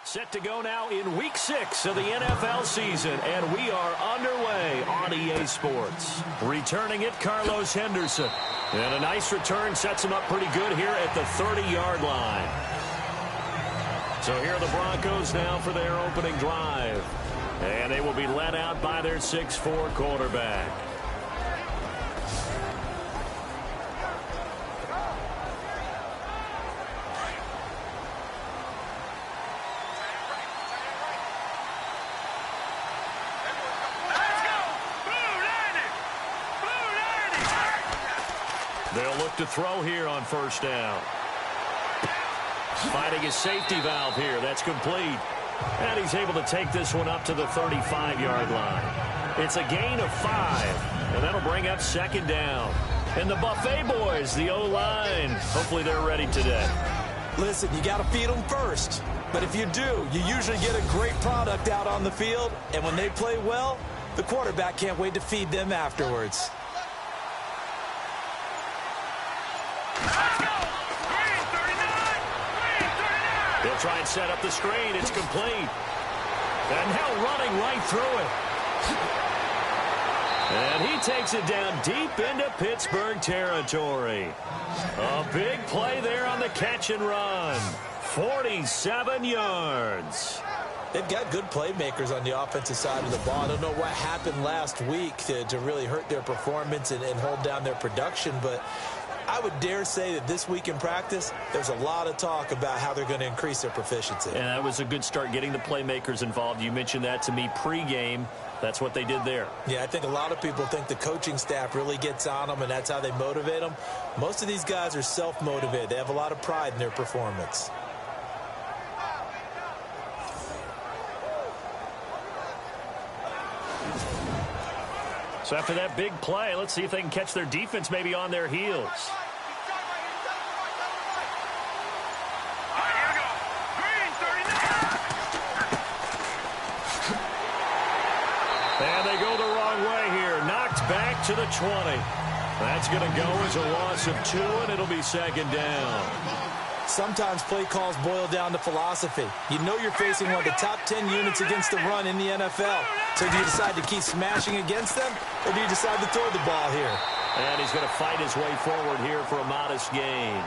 Set to go now in Week 6 of the NFL season, and we are underway on EA Sports. Returning it, Carlos Henderson. And a nice return sets him up pretty good here at the 30-yard line. So here are the Broncos now for their opening drive. And they will be led out by their 6'4" quarterback. They'll look to throw here on first down. Finding his safety valve here. That's complete. And he's able to take this one up to the 35-yard line. It's a gain of 5. And that'll bring up second down. And the Buffet boys, the O-line, hopefully they're ready today. Listen, you got to feed them first. But if you do, you usually get a great product out on the field. And when they play well, the quarterback can't wait to feed them afterwards. They'll try and set up the screen. It's complete. And now running right through it. And he takes it down deep into Pittsburgh territory. A big play there on the catch and run. 47 yards. They've got good playmakers on the offensive side of the ball. I don't know what happened last week to really hurt their performance and hold down their production, but I would dare say that this week in practice, there's a lot of talk about how they're going to increase their proficiency. And that was a good start, getting the playmakers involved. You mentioned that to me pregame. That's what they did there. Yeah, I think a lot of people think the coaching staff really gets on them, and that's how they motivate them. Most of these guys are self-motivated. They have a lot of pride in their performance. So after that big play, let's see if they can catch their defense maybe on their heels. And they go the wrong way here. Knocked back to the 20. That's going to go as a loss of 2, and it'll be second down. Sometimes play calls boil down to philosophy. You know you're facing one of the top 10 units against the run in the NFL. So do you decide to keep smashing against them, or do you decide to throw the ball here? And he's going to fight his way forward here for a modest gain.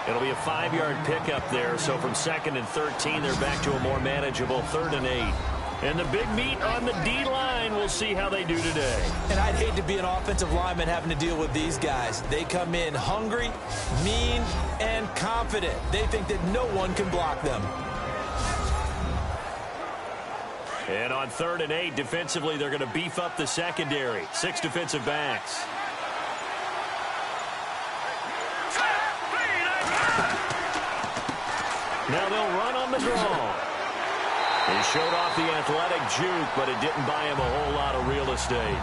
It'll be a 5-yard pickup there. So from 2nd and 13, they're back to a more manageable 3rd and 8. And the big meat on the D-line, we'll see how they do today. And I'd hate to be an offensive lineman having to deal with these guys. They come in hungry, mean, and confident. They think that no one can block them. And on 3rd and 8, defensively, they're going to beef up the secondary. 6 defensive backs. Now they'll run on the draw. He showed off the athletic juke, but it didn't buy him a whole lot of real estate.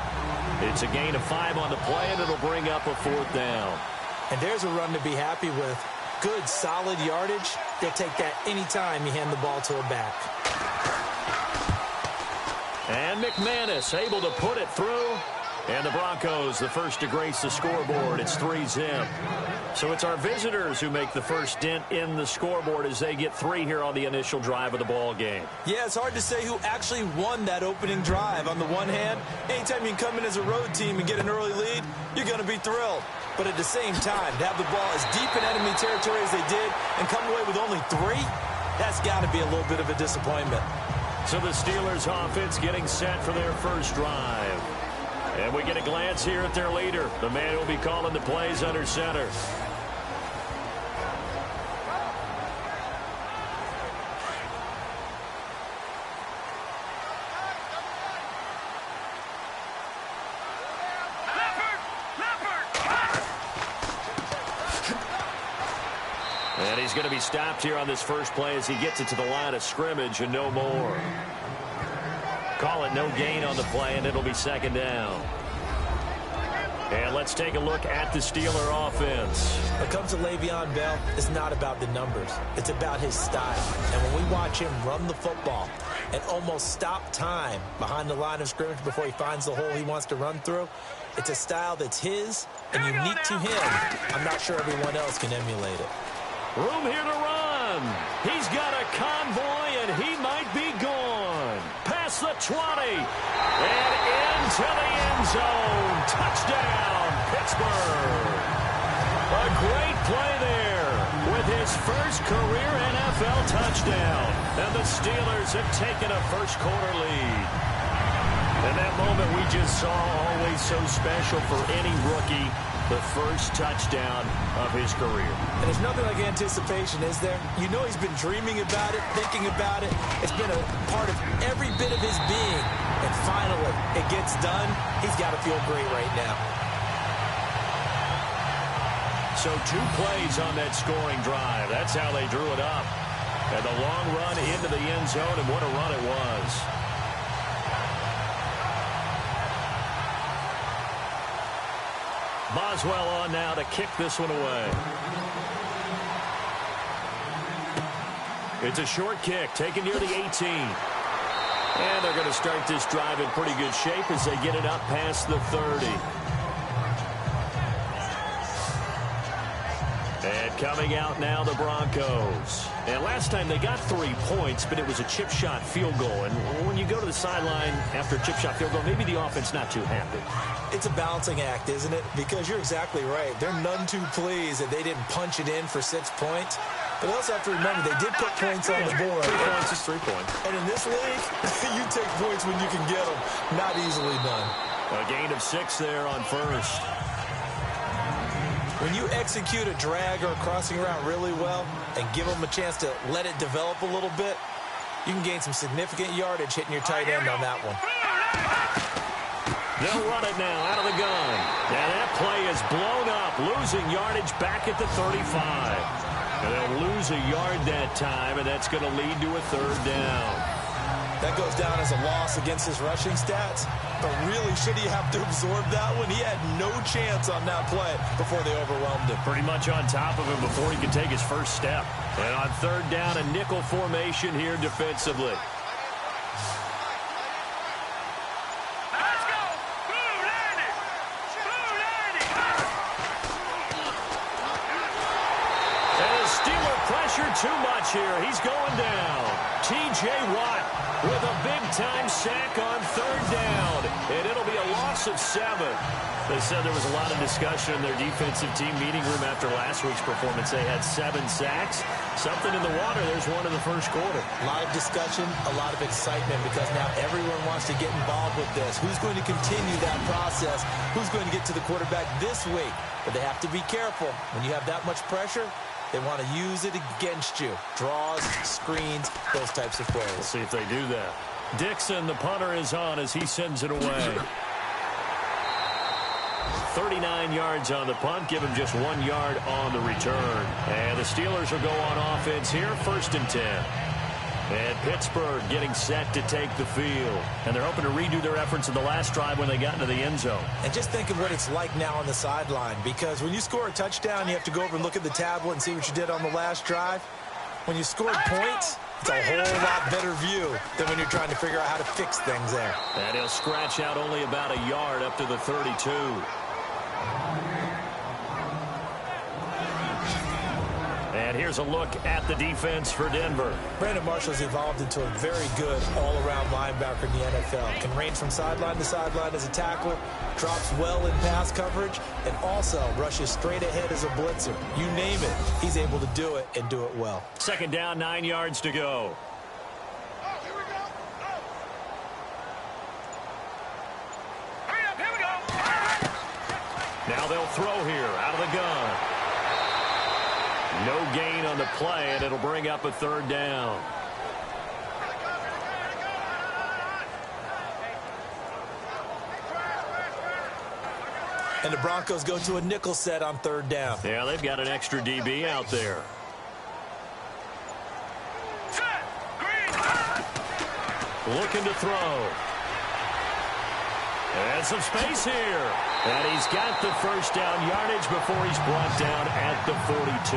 It's a gain of 5 on the play, and it'll bring up a 4th down. And there's a run to be happy with. Good, solid yardage. They'll take that anytime you hand the ball to a back. And McManus able to put it through. And the Broncos, the first to grace the scoreboard. It's 3-zip. So it's our visitors who make the first dent in the scoreboard as they get 3 here on the initial drive of the ball game. Yeah, it's hard to say who actually won that opening drive. On the one hand, anytime you can come in as a road team and get an early lead, you're going to be thrilled. But at the same time, to have the ball as deep in enemy territory as they did and come away with only 3, that's got to be a little bit of a disappointment. So the Steelers offense getting set for their first drive. And we get a glance here at their leader, the man who will be calling the plays under center. And he's going to be stopped here on this first play as he gets it to the line of scrimmage and no more. Call it no gain on the play, and it'll be second down. And let's take a look at the Steeler offense. When it comes to Le'Veon Bell, it's not about the numbers. It's about his style. And when we watch him run the football and almost stop time behind the line of scrimmage before he finds the hole he wants to run through, it's a style that's his and unique to him. I'm not sure everyone else can emulate it. Room here to run. He's got a convoy, and he might be gone. Past the 20, and into the end zone. Touchdown, Pittsburgh. A great play there with his first career NFL touchdown. And the Steelers have taken a first-quarter lead. And that moment we just saw, always so special for any rookie, the first touchdown of his career. And there's nothing like anticipation, is there? You know he's been dreaming about it, thinking about it. It's been a part of every bit of his being. And finally, it gets done. He's got to feel great right now. So 2 plays on that scoring drive. That's how they drew it up. And the long run into the end zone, and what a run it was. Boswell on now to kick this one away. It's a short kick, taken near the 18. And they're going to start this drive in pretty good shape as they get it up past the 30. And coming out now, the Broncos. And last time they got 3 points, but it was a chip shot field goal. And when you go to the sideline after a chip shot field goal, maybe the offense not too happy. It's a balancing act, isn't it? Because you're exactly right. They're none too pleased that they didn't punch it in for 6 points. But they also have to remember they did put points on the board. 3 points is 3 points. And in this league, you take points when you can get them. Not easily done. A gain of 6 there on first. When you execute a drag or a crossing route really well and give them a chance to let it develop a little bit, you can gain some significant yardage hitting your tight end on that one. They'll run it now out of the gun. And that play is blown up, losing yardage back at the 35. And they'll lose a yard that time, and that's going to lead to a 3rd down. That goes down as a loss against his rushing stats. But really, should he have to absorb that one? He had no chance on that play before they overwhelmed him. Pretty much on top of him before he could take his first step. And on 3rd down, a nickel formation here defensively. Let's go! Blue Landy! Blue Landy! And the Steeler pressure too much here. He's going down. T.J. Watt with a big-time sack on 3rd down. And it'll be a loss of 7. They said there was a lot of discussion in their defensive team meeting room after last week's performance. They had 7 sacks. Something in the water. There's one in the first quarter. A lot of discussion, a lot of excitement, because now everyone wants to get involved with this. Who's going to continue that process? Who's going to get to the quarterback this week? But they have to be careful. When you have that much pressure, they want to use it against you. Draws, screens, those types of plays. We'll see if they do that. Dixon, the punter, is on as he sends it away. 39 yards on the punt. Give him just 1 yard on the return. And the Steelers will go on offense here, 1st and 10. And Pittsburgh getting set to take the field. And they're hoping to redo their efforts in the last drive when they got into the end zone. And just think of what it's like now on the sideline, because when you score a touchdown, you have to go over and look at the tablet and see what you did on the last drive. When you scored points, it's a whole lot better view than when you're trying to figure out how to fix things there. And he'll scratch out only about a yard up to the 32. And here's a look at the defense for Denver. Brandon Marshall's evolved into a very good all-around linebacker in the NFL. Can range from sideline to sideline as a tackler, drops well in pass coverage, and also rushes straight ahead as a blitzer. You name it, he's able to do it and do it well. 2nd down, 9 yards to go. Here we go! Now they'll throw here out of the gun. No gain on the play, and it'll bring up a 3rd down. And the Broncos go to a nickel set on 3rd down. Yeah, they've got an extra DB out there. Set! Green! Looking to throw. And some space here. And he's got the 1st down yardage before he's brought down at the 42.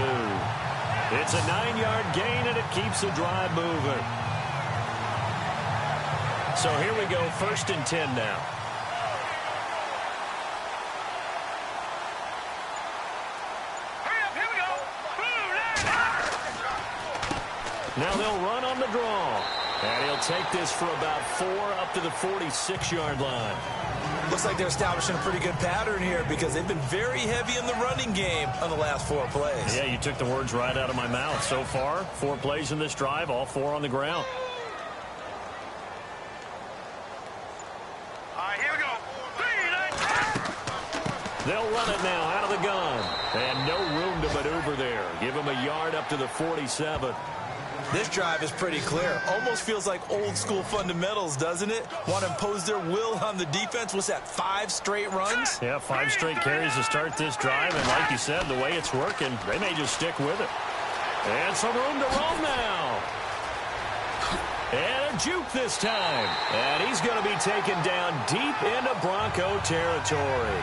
It's a 9-yard gain, and it keeps the drive moving. So here we go, 1st and 10 now. Hurry up, here we go! Blue Landy! Now they'll run on the draw. And he'll take this for about 4 up to the 46-yard line. Looks like they're establishing a pretty good pattern here because they've been very heavy in the running game on the last 4 plays. Yeah, you took the words right out of my mouth. So far, 4 plays in this drive, all 4 on the ground. All right, here we go. 3, They'll run it now out of the gun. And no room to maneuver there. Give him a yard up to the 47. This drive is pretty clear. Almost feels like old school fundamentals, doesn't it? Want to impose their will on the defense. What's that, 5 straight runs? Yeah, 5 straight carries to start this drive. And like you said, the way it's working, they may just stick with it. And some room to roam now. And a juke this time. And he's going to be taken down deep into Bronco territory.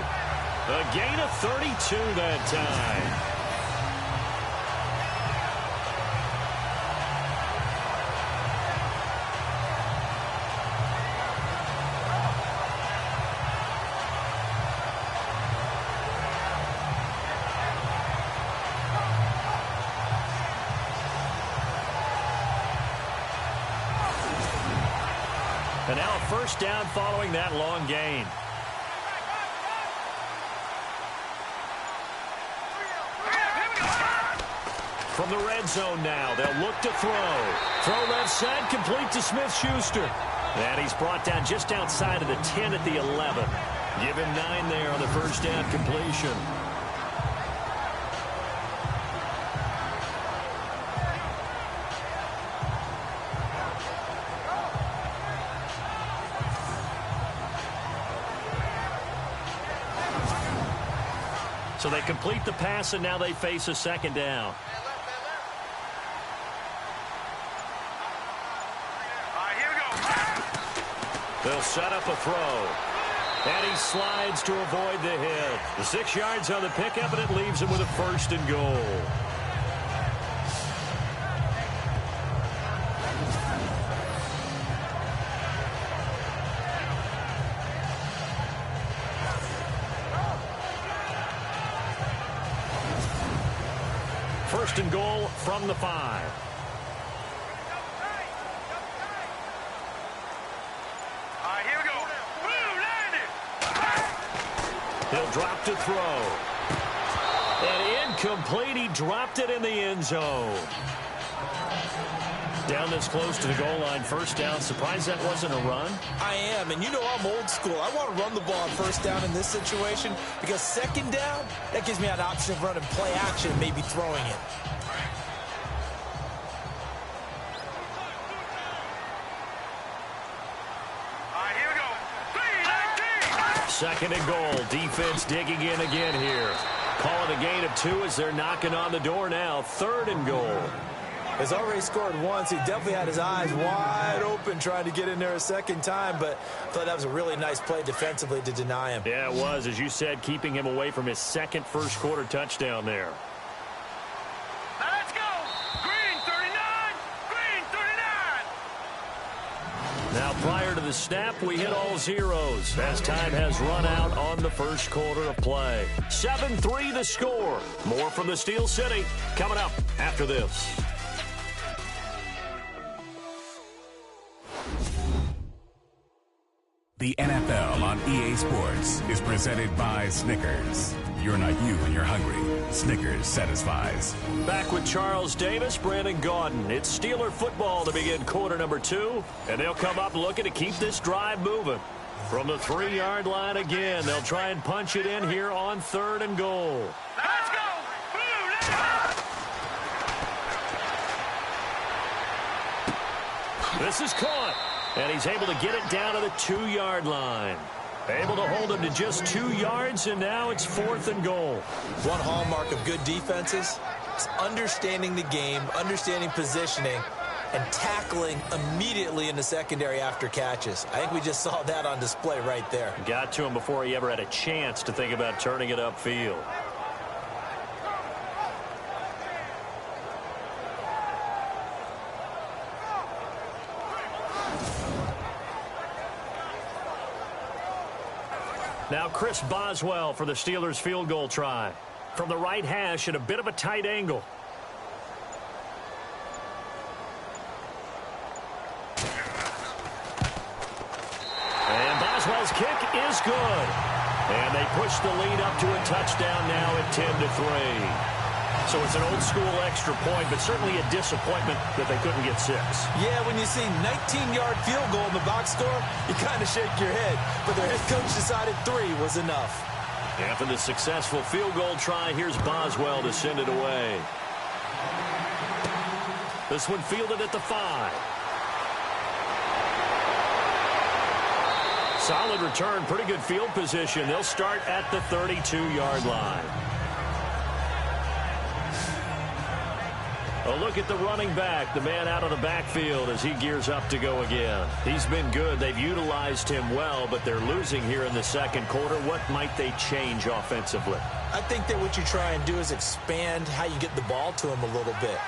A gain of 32 that time. And now a first down following that long gain. From the red zone now, they'll look to throw. Throw left side, complete to Smith-Schuster. And he's brought down just outside of the 10 at the 11. Give him 9 there on the first down completion. So they complete the pass, and now they face a second down. They'll set up a throw. And he slides to avoid the hit. The 6 yards on the pickup, and it leaves him with a 1st and goal. First and goal from the 5. He'll drop to throw. And incomplete. He dropped it in the end zone. Down this close to the goal line, first down. Surprised that wasn't a run? I am, and you know I'm old school. I want to run the ball on first down in this situation because second down, that gives me an option of running play action and maybe throwing it. Second and goal. Defense digging in again here. Call it a gain of 2 as they're knocking on the door now. 3rd and goal. He's already scored once. He definitely had his eyes wide open trying to get in there a second time, but I thought that was a really nice play defensively to deny him. Yeah, it was, as you said, keeping him away from his second first-quarter touchdown there. Let's go! Green 39! Green 39! Now, prior to the snap, we hit all zeros as time has run out on the first quarter of play. 7-3 the score. More from the Steel City coming up after this. The NFL on EA Sports is presented by Snickers. You're not you when you're hungry. Snickers satisfies. Back with Charles Davis, Brandon Gaudin. It's Steeler football to begin quarter number 2, and they'll come up looking to keep this drive moving. From the 3-yard line again, they'll try and punch it in here on 3rd and goal. Let's go! This is caught, and he's able to get it down to the 2-yard line. Able to hold him to just 2 yards, and now it's 4th and goal. One hallmark of good defenses is understanding the game, understanding positioning, and tackling immediately in the secondary after catches. I think we just saw that on display right there. Got to him before he ever had a chance to think about turning it upfield. Now Chris Boswell for the Steelers field goal try. From the right hash at a bit of a tight angle. good. And they push the lead up to a touchdown now at 10-3. So it's an old-school extra point, but certainly a disappointment that they couldn't get 6. Yeah, when you see 19-yard field goal in the box score, you kind of shake your head. But their head coach decided 3 was enough. After the successful field goal try, here's Boswell to send it away. This one fielded at the 5. Solid return, pretty good field position. They'll start at the 32-yard line. A look at the running back, the man out of the backfield as he gears up to go again. He's been good. They've utilized him well, but they're losing here in the second quarter. What might they change offensively? I think that what you try and do is expand how you get the ball to him a little bit.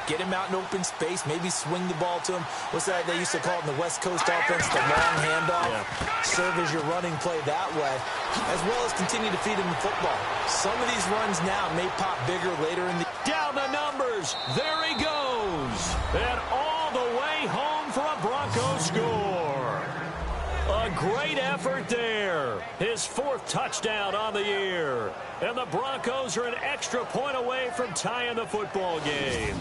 Get him out in open space, maybe swing the ball to him. What's that they used to call it in the West Coast offense, the long handoff? Yeah. Serve as your running play that way, as well as continue to feed him the football. Some of these runs now may pop bigger later in the... Down the numbers. There he goes. And all the way home for a Broncos score. A great effort there. His 4th touchdown on the year. And the Broncos are an extra point away from tying the football game.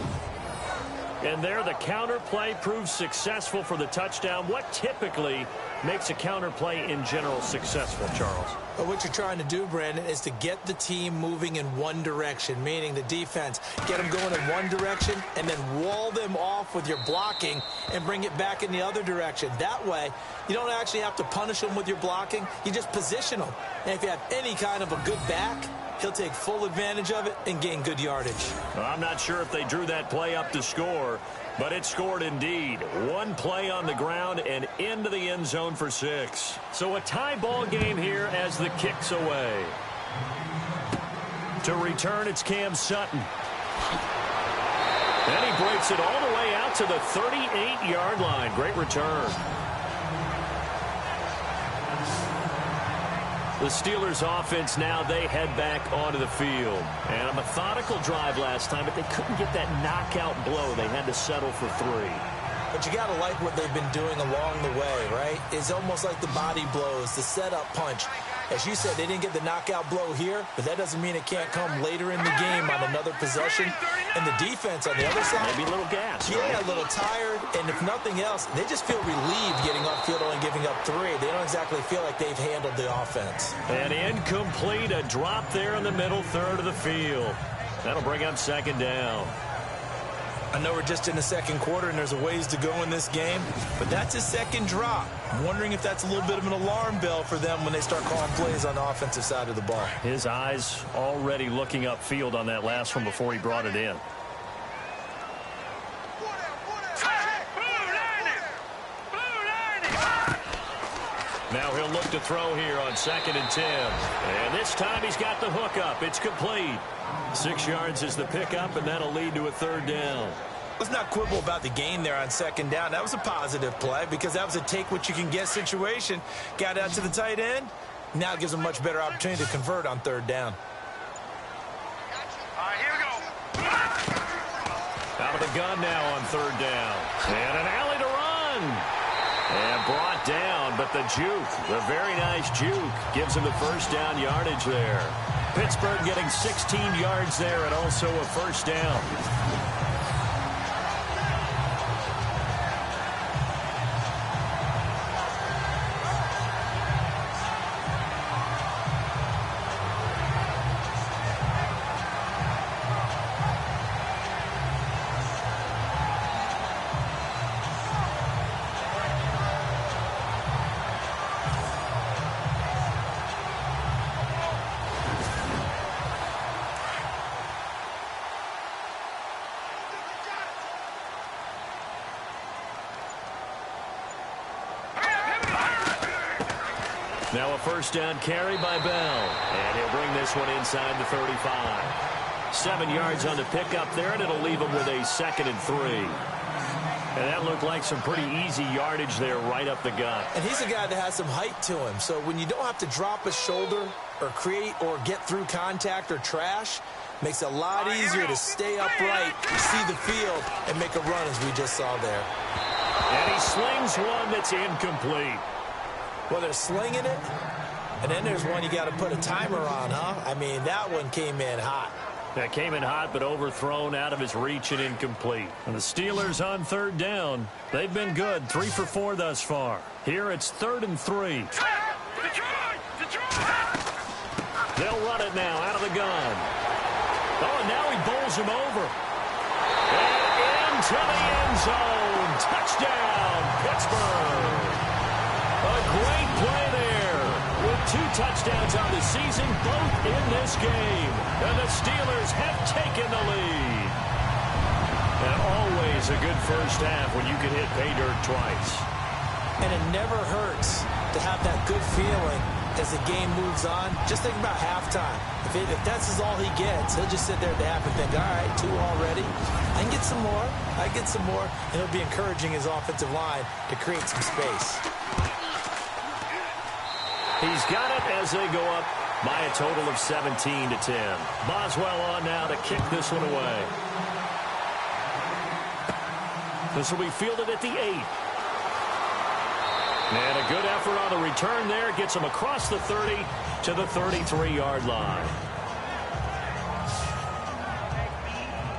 And there the counter play proves successful for the touchdown. What typically makes a counter play in general successful, Charles? Well, what you're trying to do, Brandon, is to get the team moving in one direction, meaning the defense. Get them going in one direction and then wall them off with your blocking and bring it back in the other direction. That way, you don't actually have to punish them with your blocking. You just position them. And if you have any kind of a good back, he'll take full advantage of it and gain good yardage. Well, I'm not sure if they drew that play up to score, but it scored indeed. One play on the ground and into the end zone for 6. So a tie ball game here as the kick's away. To return, it's Cam Sutton. And he breaks it all the way out to the 38-yard line. Great return. The Steelers offense now, they head back onto the field. And a methodical drive last time, but they couldn't get that knockout blow. They had to settle for 3. But you got to like what they've been doing along the way, right? It's almost like the body blows, the setup punch. As you said, they didn't get the knockout blow here, but that doesn't mean it can't come later in the game on another possession. And the defense on the other side, maybe a little gas. Yeah, right? A little tired. And if nothing else, they just feel relieved getting off field only giving up 3. They don't exactly feel like they've handled the offense. And incomplete, a drop there in the middle third of the field. That'll bring up 2nd down. I know we're just in the second quarter and there's a ways to go in this game, but that's his 2nd drop. I'm wondering if that's a little bit of an alarm bell for them when they start calling plays on the offensive side of the ball. His eyes already looking upfield on that last one before he brought it in. Now he'll look to throw here on 2nd and 10. And this time he's got the hook up. It's complete. 6 yards is the pickup, and that'll lead to a 3rd down. Let's not quibble about the gain there on 2nd down. That was a positive play because that was a take-what-you-can-get situation. Got out to the tight end. Now it gives them a much better opportunity to convert on 3rd down. All right, here we go. Out of the gun now on 3rd down. And an alley to run. And brought down, but the juke, the very nice juke, gives him the 1st down yardage there. Pittsburgh getting 16 yards there and also a 1st down. Now a 1st down carry by Bell. And he'll bring this one inside the 35. 7 yards on the pickup there, and it'll leave him with a 2nd and 3. And that looked like some pretty easy yardage there right up the gut. And he's a guy that has some height to him. So when you don't have to drop a shoulder or create or get through contact or trash, makes it a lot easier to stay upright, see the field, and make a run as we just saw there. And he slings one that's incomplete. Well, they're slinging it, And then there's one you got to put a timer on, huh? I mean, that one came in hot. That came in hot, but overthrown, out of his reach and incomplete. And the Steelers on third down. They've been good, 3 for 4 thus far. Here it's 3rd and 3. They'll run it now out of the gun. Oh, and now he bowls him over. And into the end zone. Touchdown, Pittsburgh. A great play there. With 2 touchdowns on the season, both in this game. And the Steelers have taken the lead. And always a good first half when you can hit pay dirt twice. And it never hurts to have that good feeling as the game moves on. Just think about halftime. If that's all he gets, he'll just sit there at the half and think, all right, 2 already. I can get some more. I can get some more. And he'll be encouraging his offensive line to create some space. He's got it as they go up by a total of 17-10. Boswell on now to kick this one away. This will be fielded at the 8. And a good effort on the return there. Gets him across the 30 to the 33-yard line.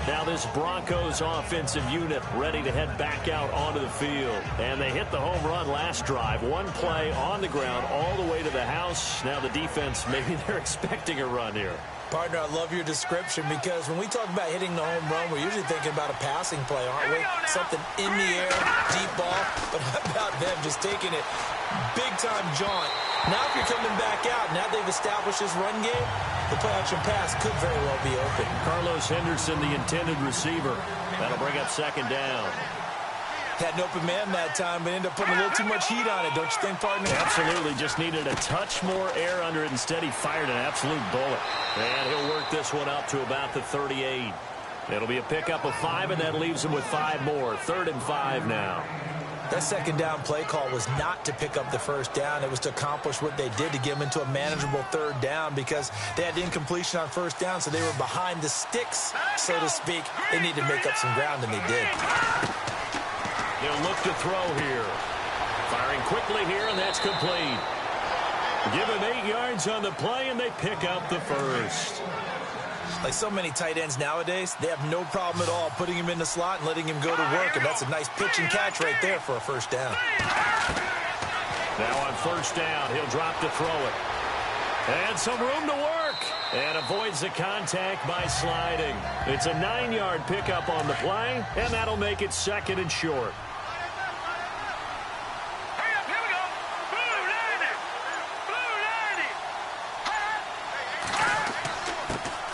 Now this Broncos offensive unit ready to head back out onto the field. And they hit the home run last drive. 1 play on the ground all the way to the house. Now the defense, maybe they're expecting a run here. Partner, I love your description because when we talk about hitting the home run, we're usually thinking about a passing play, aren't we? Something in the air, deep ball. But how about them just taking it big-time jaunt? Now if you're coming back out, now they've established this run game, the play-action pass could very well be open. Carlos Henderson, the intended receiver. That'll bring up 2nd down. Had an open man that time, but ended up putting a little too much heat on it, don't you think, partner? Absolutely. Just needed a touch more air under it. Instead, he fired an absolute bullet. And he'll work this one up to about the 38. It'll be a pickup of 5, and that leaves him with 5 more. 3rd and 5 now. That 2nd down play call was not to pick up the 1st down. It was to accomplish what they did to get them into a manageable 3rd down because they had incompletion on 1st down, so they were behind the sticks, so to speak. They needed to make up some ground, and they did. He'll look to throw here. Firing quickly here, and that's complete. Give him 8 yards on the play, and they pick up the 1st. Like so many tight ends nowadays, they have no problem at all putting him in the slot and letting him go to work, and that's a nice pitch and catch right there for a 1st down. Now on 1st down, he'll drop to throw it. And some room to work. And avoids the contact by sliding. It's a 9-yard pickup on the play, and that'll make it 2nd and short. Hurry up, here we go. Blue 90. Blue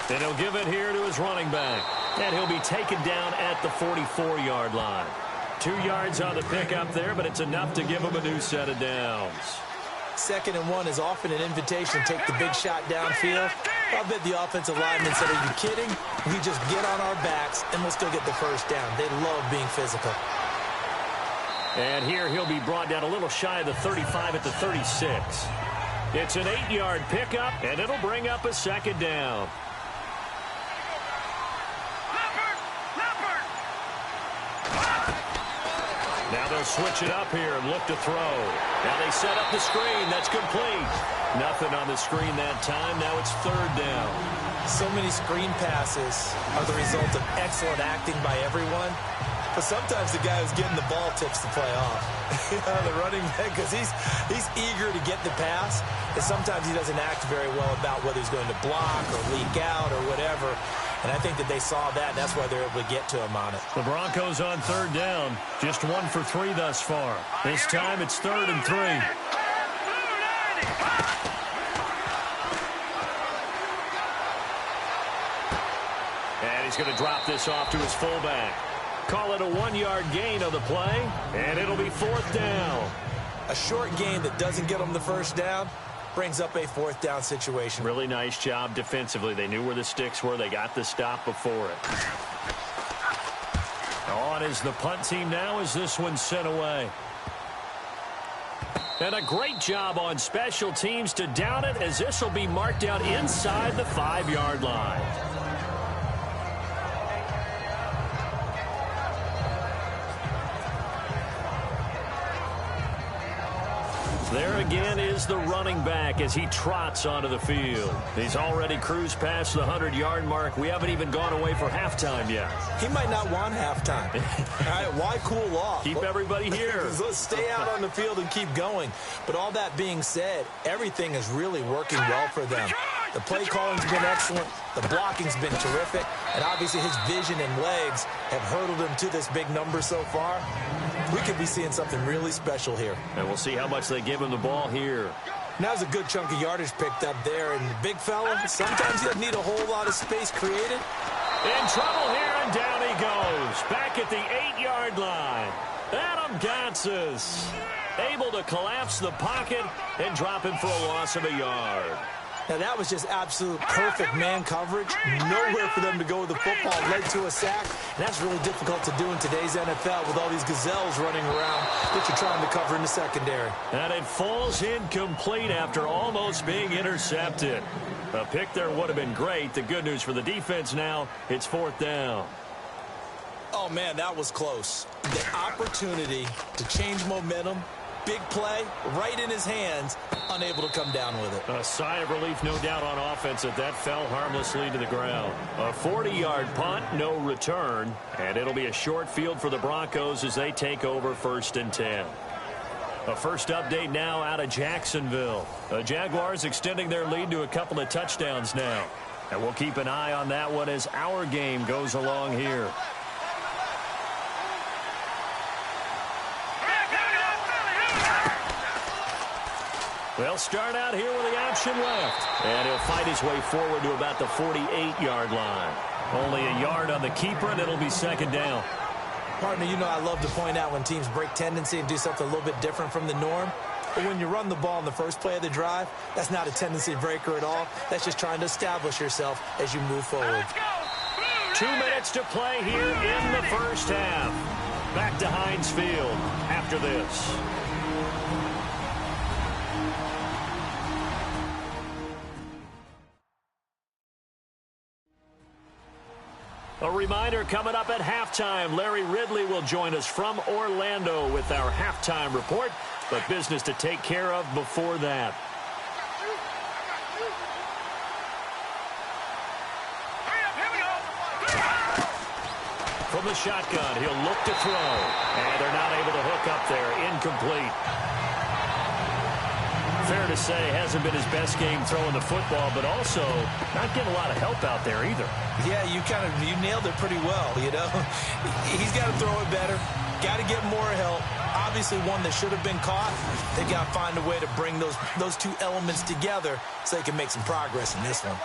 90. And he'll give it here to his running back. And he'll be taken down at the 44-yard line. 2 yards on the pickup there, but it's enough to give him a new set of downs. 2nd and 1 is often an invitation to take the big shot downfield. I bet the offensive lineman said, are you kidding? We just get on our backs, and we'll still get the 1st down. They love being physical. And here he'll be brought down a little shy of the 35 at the 36. It's an 8-yard pickup, and it'll bring up a 2nd down. Now they'll switch it up here and look to throw. Now they set up the screen. That's complete. Nothing on the screen that time. Now it's 3rd down. So many screen passes are the result of excellent acting by everyone. But sometimes the guy who's getting the ball tips the play off. The running back, because he's eager to get the pass. And sometimes he doesn't act very well about whether he's going to block or leak out or whatever. And I think that they saw that, and that's why they're able to get to him on it. The Broncos on 3rd down. Just 1 for 3 thus far. This time it's 3rd and 3. And he's going to drop this off to his fullback. Call it a 1-yard gain on the play, and it'll be 4th down. A short gain that doesn't get them the 1st down brings up a 4th down situation. Really nice job defensively. They knew where the sticks were. They got the stop before it. On is the punt team now as this one's sent away. And a great job on special teams to down it, as this will be marked out inside the 5-yard line. There again is the running back as he trots onto the field. He's already cruised past the 100-yard mark. We haven't even gone away for halftime yet. He might not want halftime. All right, why cool off? Keep everybody here. Let's stay out on the field and keep going. But all that being said, everything is really working well for them. The play calling's been excellent. The blocking's been terrific. And obviously his vision and legs have hurdled him to this big number so far. We could be seeing something really special here. And we'll see how much they give him the ball here. Now's a good chunk of yardage picked up there. And the big fella, sometimes he doesn't need a whole lot of space created. In trouble here, and down he goes. Back at the 8-yard line. Adam Gotsis able to collapse the pocket and drop him for a loss of a yard. Now, that was just absolute perfect man coverage. Nowhere for them to go with the football. Led to a sack. And that's really difficult to do in today's NFL with all these gazelles running around that you're trying to cover in the secondary. And it falls incomplete after almost being intercepted. A pick there would have been great. The good news for the defense now, it's 4th down. Oh, man, that was close. The opportunity to change momentum. Big play, right in his hands, unable to come down with it. A sigh of relief, no doubt, on offense that fell harmlessly to the ground. A 40-yard punt, no return, and it'll be a short field for the Broncos as they take over 1st and 10. A first update now out of Jacksonville. The Jaguars extending their lead to a couple of touchdowns now. And we'll keep an eye on that one as our game goes along here. They'll start out here with the option left. And he'll fight his way forward to about the 48-yard line. Only a yard on the keeper, and it'll be 2nd down. Partner, you know I love to point out when teams break tendency and do something a little bit different from the norm. But when you run the ball in the first play of the drive, that's not a tendency breaker at all. That's just trying to establish yourself as you move forward. 2 minutes to play here in the first half. Back to Heinz Field after this. A reminder coming up at halftime. Larry Ridley will join us from Orlando with our halftime report, but business to take care of before that. From the shotgun, he'll look to throw, and they're not able to hook up there. Incomplete. Fair to say, hasn't been his best game throwing the football, but also not getting a lot of help out there either. Yeah, you nailed it pretty well, you know. He's got to throw it better, got to get more help. Obviously one that should have been caught. They got to find a way to bring those two elements together so they can make some progress in this one.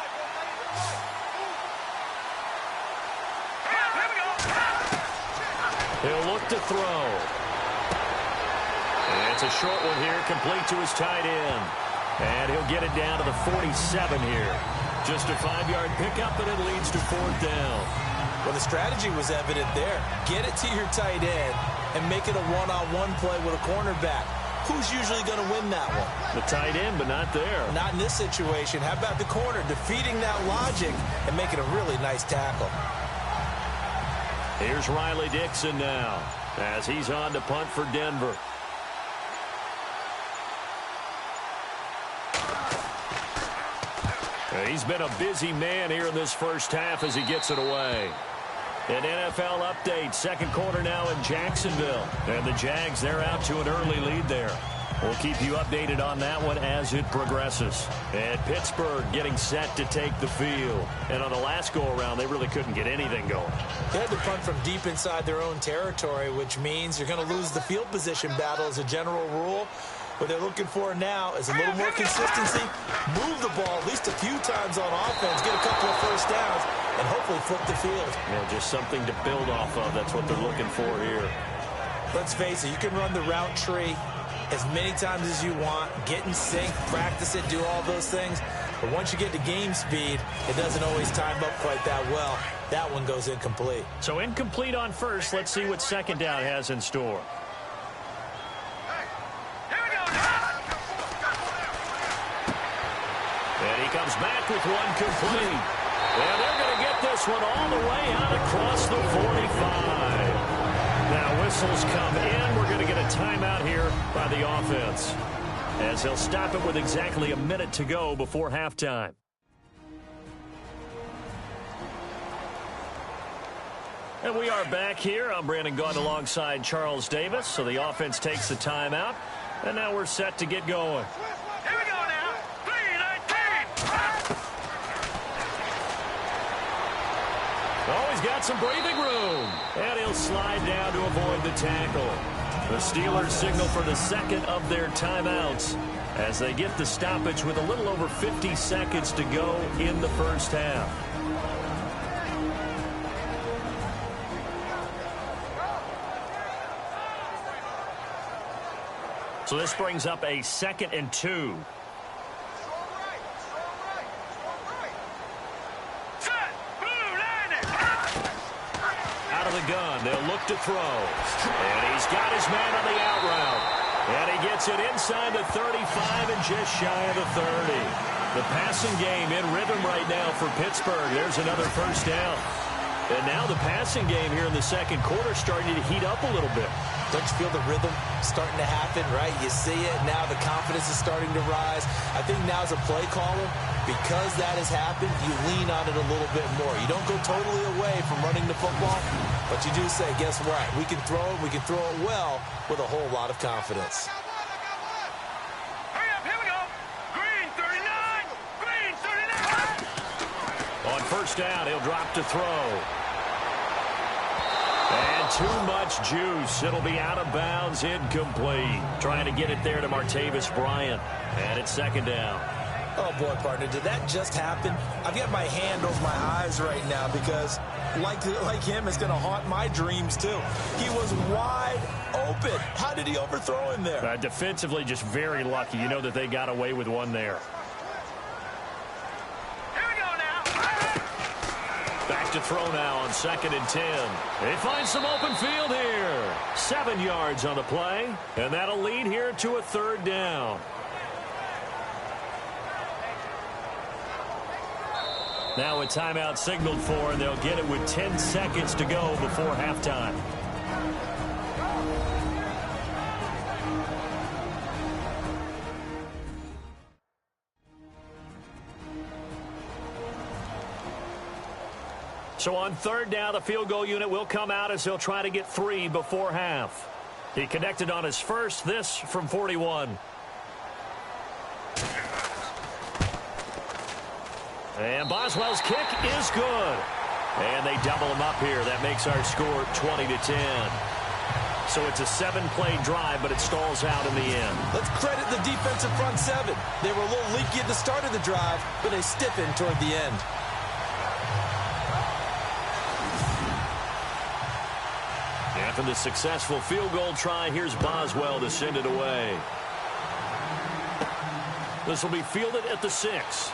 He'll look to throw. And it's a short one here, complete to his tight end. And he'll get it down to the 47 here. Just a 5-yard pickup, and it leads to 4th down. Well, the strategy was evident there. Get it to your tight end and make it a one-on-one play with a cornerback. Who's usually going to win that one? The tight end, but not there. Not in this situation. How about the corner defeating that logic and making a really nice tackle? Here's Riley Dixon now as he's on to punt for Denver. He's been a busy man here in this first half as he gets it away. An NFL update, 2nd quarter now in Jacksonville. And the Jags, they're out to an early lead there. We'll keep you updated on that one as it progresses. And Pittsburgh getting set to take the field. And on the last go-around, they really couldn't get anything going. They had to punt from deep inside their own territory, which means you're going to lose the field position battle as a general rule. What they're looking for now is a little more consistency, move the ball at least a few times on offense, get a couple of first downs, and hopefully flip the field. Yeah, just something to build off of. That's what they're looking for here. Let's face it, you can run the route tree as many times as you want, get in sync, practice it, do all those things. But once you get to game speed, it doesn't always time up quite that well. That one goes incomplete. So incomplete on first. Let's see what 2nd down has in store. And he comes back with one complete. And they're going to get this one all the way out across the 45. Now whistles come in. We're going to get a timeout here by the offense. as they'll stop it with exactly a minute to go before halftime. And we are back here. I'm Brandon Gaudin alongside Charles Davis. So the offense takes the timeout, and now we're set to get going. Here we go now. 3-19. Oh, he's got some breathing room. And he'll slide down to avoid the tackle. The Steelers signal for the second of their timeouts as they get the stoppage with a little over 50 seconds to go in the first half. So this brings up a 2nd and 2. Out of the gun, they'll look to throw. And he's got his man on the out route. And he gets it inside the 35 and just shy of the 30. The passing game in rhythm right now for Pittsburgh. There's another first down. And now the passing game here in the second quarter starting to heat up a little bit. Don't you feel the rhythm starting to happen, right? You see it. Now the confidence is starting to rise. I think now as a play caller, because that has happened, you lean on it a little bit more. You don't go totally away from running the football, but you do say, guess what? We can throw it. We can throw it well with a whole lot of confidence. Hurry up, here we go. Green 39. Green 39. On first down, he'll drop to throw. And too much juice. It'll be out of bounds, incomplete. Trying to get it there to Martavis Bryant. And it's second down. Oh, boy, partner, did that just happen? I've got my hand over my eyes right now because, like him, it's going to haunt my dreams, too. He was wide open. How did he overthrow him there? Defensively, just very lucky. You know that they got away with one there. Back to throw now on 2nd and 10. They find some open field here. 7 yards on the play, and that'll lead here to a third down. Now a timeout signaled for, and they'll get it with 10 seconds to go before halftime. So on third down, the field goal unit will come out as they'll try to get 3 before half. He connected on his first, this from 41. And Boswell's kick is good. And they double him up here. That makes our score 20-10. So it's a 7-play drive, but it stalls out in the end. Let's credit the defensive front 7. They were a little leaky at the start of the drive, but they stiffened toward the end. After the successful field goal try, here's Boswell to send it away. This will be fielded at the 6.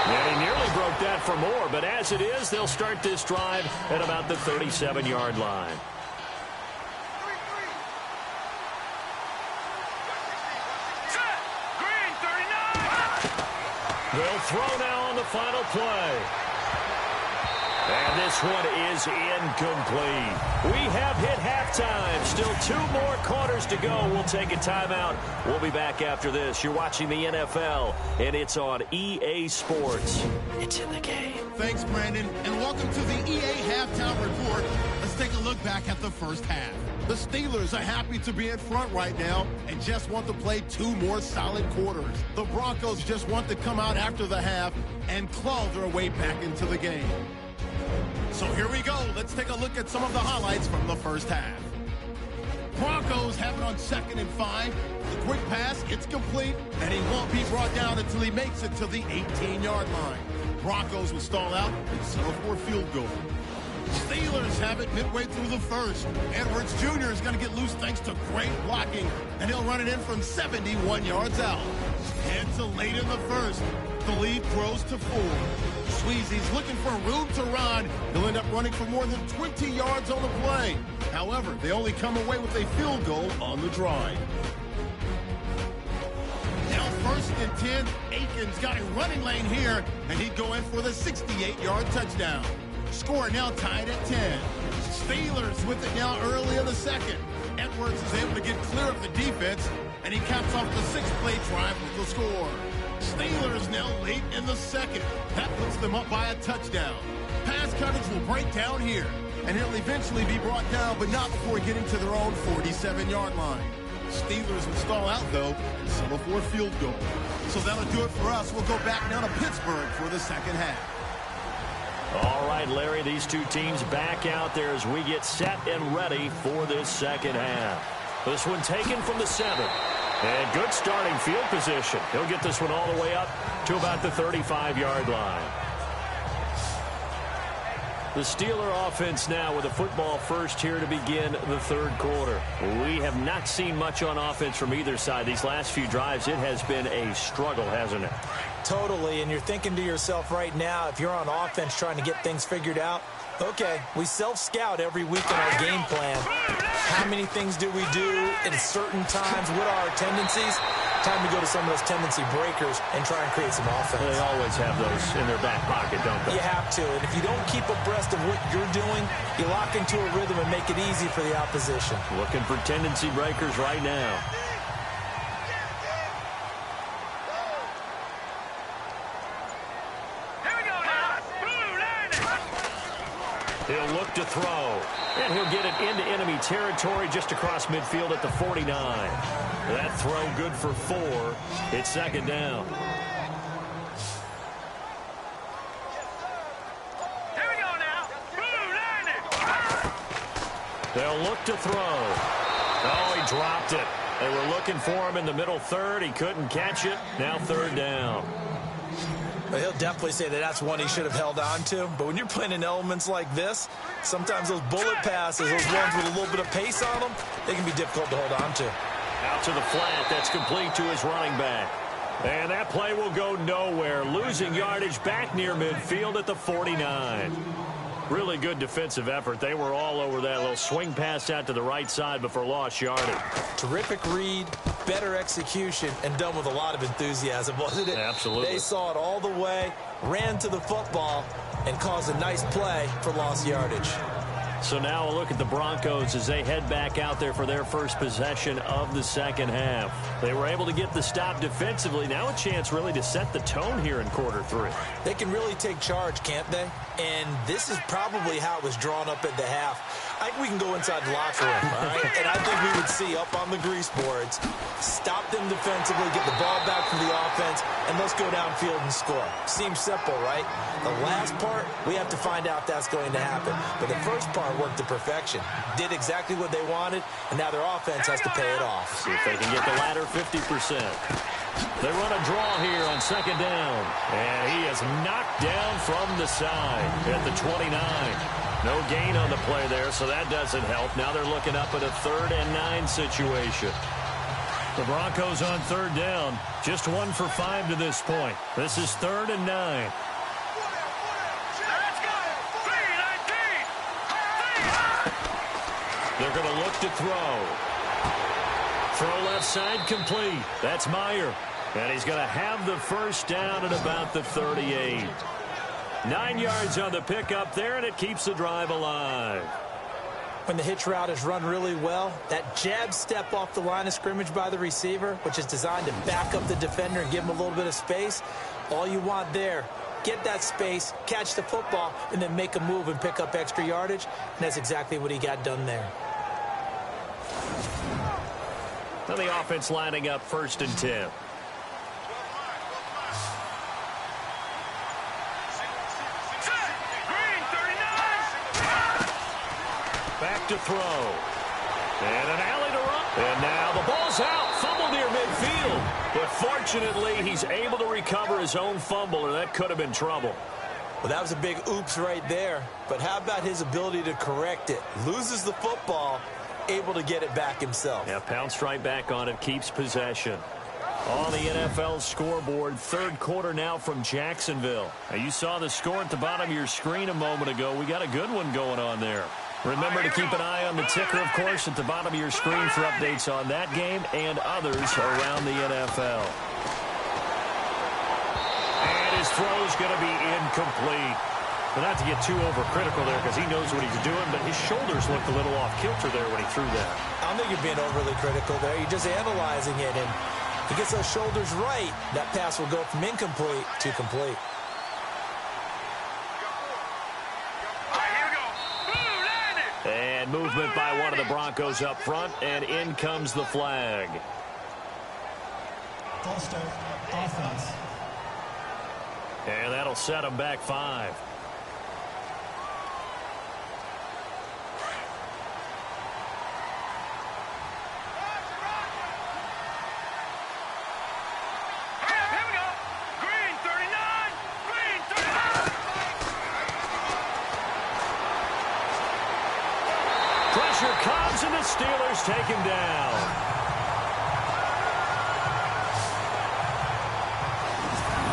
And he nearly broke that for more, but as it is, they'll start this drive at about the 37-yard line. Green 39. They'll throw now on the final play. And this one is incomplete. We have hit halftime. Still 2 more quarters to go. We'll take a timeout. We'll be back after this. You're watching the NFL, and it's on EA Sports. It's in the game. Thanks, Brandon, and welcome to the EA Halftime Report. Let's take a look back at the first half. The Steelers are happy to be in front right now and just want to play 2 more solid quarters. The Broncos just want to come out after the half and claw their way back into the game. So here we go. Let's take a look at some of the highlights from the first half. Broncos have it on 2nd and 5. The quick pass, it's complete, and he won't be brought down until he makes it to the 18-yard line. Broncos will stall out and settle for a field goal. Steelers have it midway through the first. Edwards Jr. is going to get loose thanks to great blocking, and he'll run it in from 71 yards out. And to late in the first, the lead grows to 4. Sweezy's looking for room to run. He'll end up running for more than 20 yards on the play. However, they only come away with a field goal on the drive. Now 1st and 10, Aiken's got a running lane here, and he'd go in for the 68-yard touchdown. Score now tied at 10. Steelers with it now early in the second. Edwards is able to get clear of the defense, and he caps off the 6-play drive with the score. Steelers now late in the second. That puts them up by a touchdown. Pass coverage will break down here, and he'll eventually be brought down, but not before getting to their own 47-yard line. Steelers will stall out, though, and settle for a field goal. So that'll do it for us. We'll go back now to Pittsburgh for the second half. All right, Larry, these two teams back out there as we get set and ready for this second half. This one taken from the 7. And good starting field position. He'll get this one all the way up to about the 35-yard line. The Steeler offense now with a football first here to begin the third quarter. We have not seen much on offense from either side. These last few drives, it has been a struggle, hasn't it? Totally, and you're thinking to yourself right now, if you're on offense trying to get things figured out, okay, we self-scout every week in our game plan. How many things do we do at certain times? What are our tendencies? Time to go to some of those tendency breakers and try and create some offense. They always have those in their back pocket, don't they? You have to, and if you don't keep abreast of what you're doing, you lock into a rhythm and make it easy for the opposition. Looking for tendency breakers right now. He'll look to throw, and he'll get it into enemy territory just across midfield at the 49. That throw good for 4. It's second down. Here we go now. They'll look to throw. Oh, he dropped it. They were looking for him in the middle third. He couldn't catch it. Now third down. But he'll definitely say that that's one he should have held on to. But when you're playing in elements like this, sometimes those bullet passes, those ones with a little bit of pace on them, they can be difficult to hold on to. Out to the flat. That's complete to his running back. And that play will go nowhere. Losing yardage back near midfield at the 49. Really good defensive effort. They were all over that little swing pass out to the right side before lost yardage. Terrific read, better execution, and done with a lot of enthusiasm, wasn't it? Absolutely. They saw it all the way, ran to the football, and caused a nice play for lost yardage. So now a look at the Broncos as they head back out there for their first possession of the second half. They were able to get the stop defensively. Now a chance really to set the tone here in quarter 3. They can really take charge, can't they? And this is probably how it was drawn up at the half. I think we can go inside the locker room, all right? And I think we would see up on the grease boards, stop them defensively, get the ball back from the offense, and let's go downfield and score. Seems simple, right? The last part, we have to find out if that's going to happen. But the first part worked to perfection. Did exactly what they wanted, and now their offense has to pay it off. See if they can get the latter 50%. They run a draw here on second down. And he is knocked down from the side at the 29. No gain on the play there, so that doesn't help. Now they're looking up at a 3rd and 9 situation. The Broncos on third down. Just 1 for 5 to this point. This is 3rd and 9. They're going to look to throw. Throw left side complete. That's Meyer. And he's going to have the first down at about the 38. 9 yards on the pickup there, and it keeps the drive alive. When the hitch route is run really well, that jab step off the line of scrimmage by the receiver, which is designed to back up the defender and give him a little bit of space, all you want there, get that space, catch the football, and then make a move and pick up extra yardage, and that's exactly what he got done there. Now the offense lining up 1st and 10. Back to throw. And an alley to run. And now the ball's out. Fumble near midfield. But fortunately, he's able to recover his own fumble, or that could have been trouble. Well, that was a big oops right there. But how about his ability to correct it? Loses the football, able to get it back himself. Yeah, pounced right back on it, keeps possession. On the NFL scoreboard, third quarter now from Jacksonville. Now, you saw the score at the bottom of your screen a moment ago. We got a good one going on there. Remember to keep an eye on the ticker, of course, at the bottom of your screen for updates on that game and others around the NFL. And his throw is going to be incomplete. But not to get too overcritical there because he knows what he's doing, but his shoulders looked a little off kilter there when he threw that. I don't think you're being overly critical there. You're just analyzing it, and he gets those shoulders right. That pass will go from incomplete to complete. And movement by one of the Broncos up front, and in comes the flag. False start, offense. And that'll set him back 5. Pressure comes, and the Steelers take him down.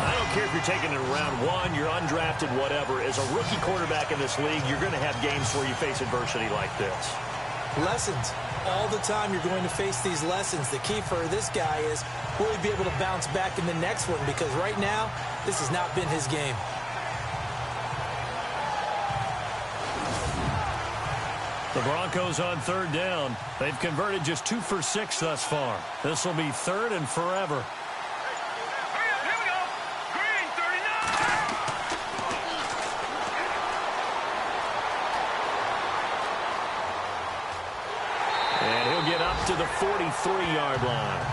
I don't care if you're taking it in round 1, you're undrafted, whatever. As a rookie quarterback in this league, you're going to have games where you face adversity like this. Lessons. All the time you're going to face these lessons. The key for this guy is will he be able to bounce back in the next one? Because right now, this has not been his game. The Broncos on 3rd down. They've converted just 2 for 6 thus far. This will be 3rd and forever. And he'll get up to the 43-yard line.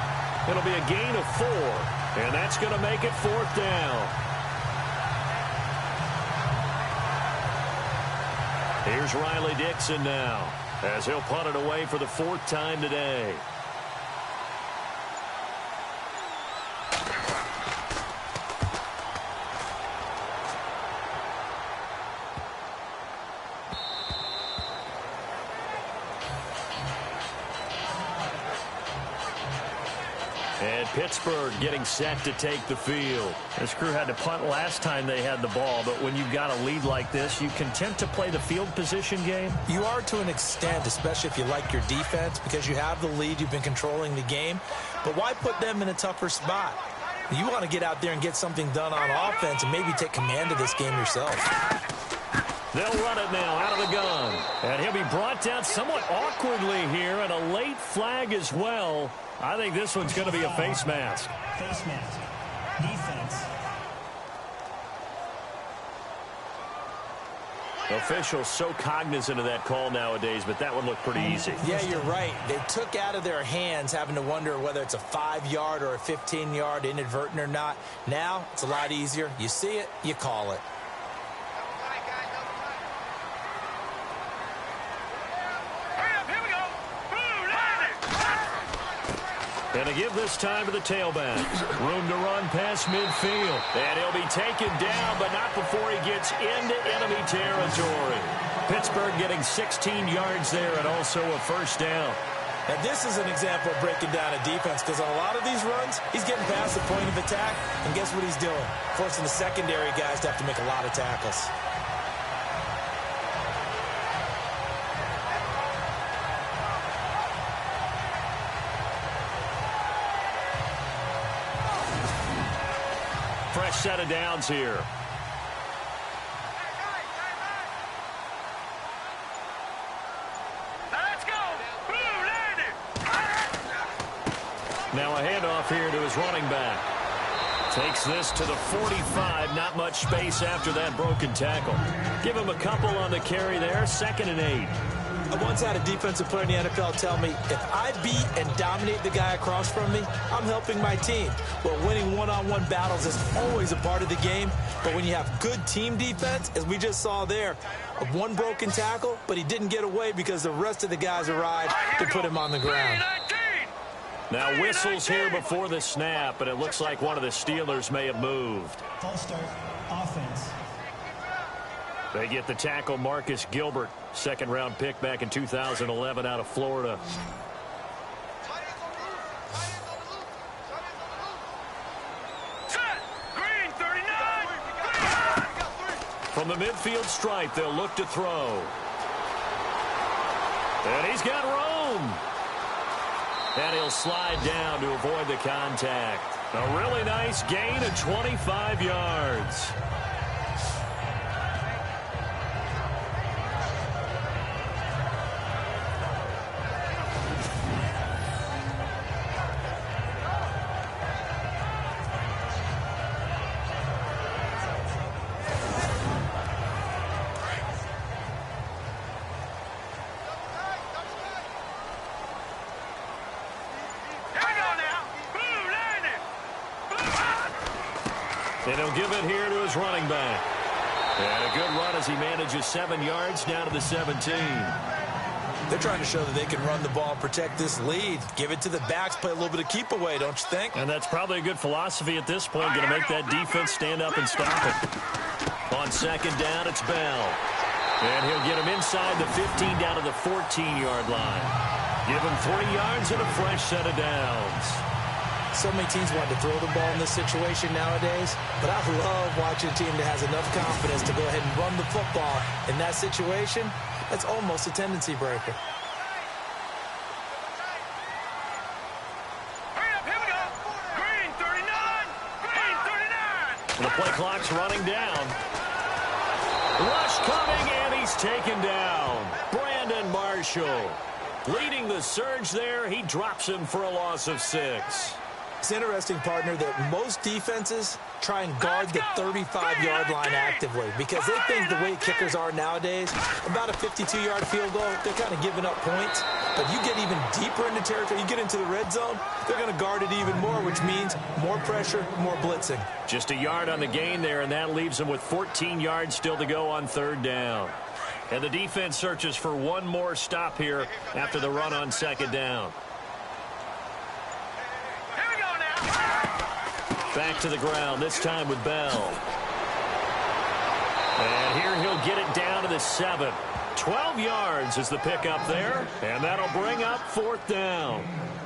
It'll be a gain of 4, and that's going to make it 4th down. Here's Riley Dixon now, as he'll punt it away for the 4th time today. And Pittsburgh getting set to take the field. This crew had to punt last time they had the ball, but when you've got a lead like this, you content to play the field position game? You are to an extent, especially if you like your defense, because you have the lead, you've been controlling the game. But why put them in a tougher spot? You want to get out there and get something done on offense and maybe take command of this game yourself. They'll run it now out of the gun. And he'll be brought down somewhat awkwardly here, and a late flag as well. I think this one's going to be a face mask. Face mask. Defense. Officials so cognizant of that call nowadays, but that one looked pretty easy. Yeah, you're right. They took out of their hands having to wonder whether it's a 5-yard or a 15-yard inadvertent or not. Now, it's a lot easier. You see it, you call it. And to give this time to the tailback. Room to run past midfield. And he'll be taken down, but not before he gets into enemy territory. Pittsburgh getting 16 yards there and also a 1st down. Now, this is an example of breaking down a defense because on a lot of these runs, he's getting past the point of attack, and guess what he's doing? Forcing the secondary guys to have to make a lot of tackles. Fresh set of downs here. Let's go. Now a handoff here to his running back. Takes this to the 45. Not much space after that broken tackle. Give him a couple on the carry there. 2nd and 8. I once had a defensive player in the NFL tell me, if I beat and dominate the guy across from me, I'm helping my team. Well, winning one-on-one battles is always a part of the game, but when you have good team defense, as we just saw there, one broken tackle, but he didn't get away because the rest of the guys arrived to put him on the ground. Now whistles here before the snap, and it looks like one of the Steelers may have moved. False start, offense. They get the tackle, Marcus Gilbert, 2nd-round pick back in 2011 out of Florida. From the midfield stripe, they'll look to throw. And he's got room. And he'll slide down to avoid the contact. A really nice gain of 25 yards. And he'll give it here to his running back. And a good run as he manages 7 yards down to the 17. They're trying to show that they can run the ball and protect this lead. Give it to the backs, play a little bit of keep away, don't you think? And that's probably a good philosophy at this point, going to make that defense stand up and stop it. On second down, it's Bell. And he'll get him inside the 15 down to the 14-yard line. Give him 3 yards and a fresh set of downs. So many teams want to throw the ball in this situation nowadays, but I love watching a team that has enough confidence to go ahead and run the football in that situation. That's almost a tendency breaker. Hurry up, here we go. Green 39. Green 39. The play clock's running down. Rush coming, and he's taken down. Brandon Marshall leading the surge there. He drops him for a loss of 6. It's interesting, partner, that most defenses try and guard the 35-yard line actively because they think the way kickers are nowadays, about a 52-yard field goal, they're kind of giving up points. But you get even deeper into territory, you get into the red zone, they're going to guard it even more, which means more pressure, more blitzing. Just a yard on the gain there, and that leaves them with 14 yards still to go on third down. And the defense searches for one more stop here after the run on second down. Back to the ground, this time with Bell. And here he'll get it down to the 7. 12 yards is the pickup there, and that'll bring up fourth down.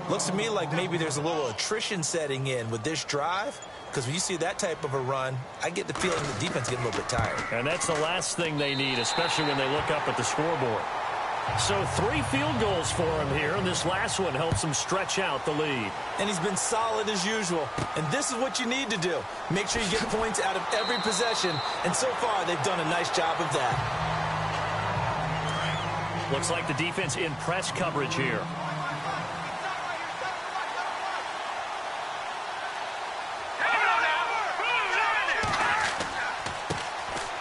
Looks to me like maybe there's a little attrition setting in with this drive, because when you see that type of a run, I get the feeling the defense getting a little bit tired. And that's the last thing they need, especially when they look up at the scoreboard. So 3 field goals for him here, and this last one helps him stretch out the lead. And he's been solid as usual. And this is what you need to do. Make sure you get points out of every possession. And so far, they've done a nice job of that. Looks like the defense in press coverage here.